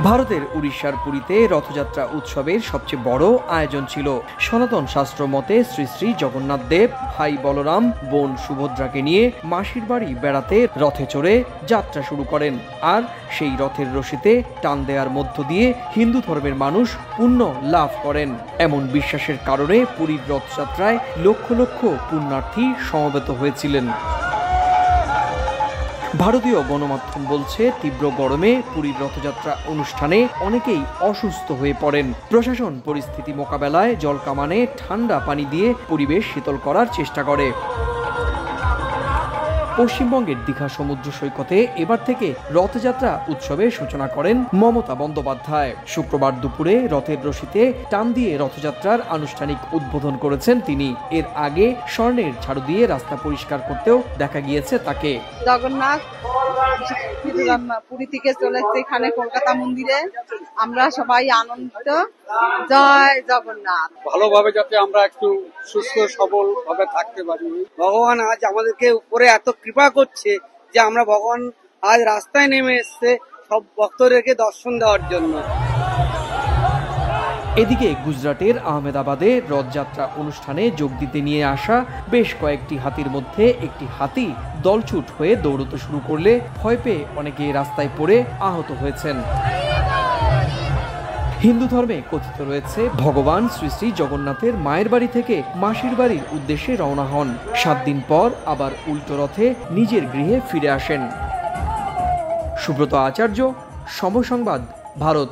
ভারতের উড়িষ্যার পুরীতে রথযাত্রা উৎসবের সবচেয়ে বড় আয়োজন ছিল। সনাতন শাস্ত্র মতে শ্রী শ্রী জগন্নাথ দেব ভাই বলরাম বোন সুভদ্রাকে নিয়ে মাসির বাড়ি বেড়াতে রথে চড়ে যাত্রা শুরু করেন। আর সেই রথের রশিতে টান দেওয়ার মধ্য দিয়ে হিন্দু ধর্মের মানুষ পুণ্য লাভ করেন। এমন বিশ্বাসের কারণে পুরীর রথযাত্রায় লক্ষ লক্ষ পুণ্যার্থী সমবেত হয়েছিলেন। ভারতীয় গণমাধ্যম বলছে, তীব্র গরমে পুরীর রথযাত্রা অনুষ্ঠানে অনেকেই অসুস্থ হয়ে পড়েন। প্রশাসন পরিস্থিতি মোকাবেলায় জলকামানে ঠান্ডা পানি দিয়ে পরিবেশ শীতল করার চেষ্টা করে। পশ্চিমবঙ্গের দীঘা সমুদ্র সৈকতে এবার থেকে রথযাত্রা উৎসবের সূচনা করেন মমতা বন্দ্যোপাধ্যায়। শুক্রবার দুপুরে রথের রশিতে টান দিয়ে রথযাত্রার আনুষ্ঠানিক উদ্বোধন করেছেন তিনি। এর আগে স্বর্ণের ঝাড়ু দিয়ে রাস্তা পরিষ্কার করতেও দেখা গিয়েছে তাকে। জগন্নাথ পুরী থেকে চলেছে এখানে কলকাতা মন্দিরে, আমরা সবাই আনন্দিত। জয় জগন্নাথ। ভালোভাবে যাতে আমরা একটু সুস্থ সবল ভাবে থাকতে পারি। ভগবান আজ আমাদেরকে উপরে এত কৃপা করছে যে আমরা ভগবান আজ রাস্তায় নেমে এসছে সব ভক্তদেরকে দর্শন দেওয়ার জন্য। এদিকে গুজরাটের আহমেদাবাদে রথযাত্রা অনুষ্ঠানে যোগ দিতে নিয়ে আসা বেশ কয়েকটি হাতির মধ্যে একটি হাতি দলছুট হয়ে দৌড়তে শুরু করলে ভয় পেয়ে অনেকে রাস্তায় পড়ে আহত হয়েছেন। হিন্দু ধর্মে কথিত রয়েছে, ভগবান শ্রী শ্রী জগন্নাথের মায়ের বাড়ি থেকে মাসির বাড়ির উদ্দেশ্যে রওনা হন। 7 দিন পর আবার উল্টো রথে নিজের গৃহে ফিরে আসেন। সুব্রত আচার্য, সময় সংবাদ, ভারত।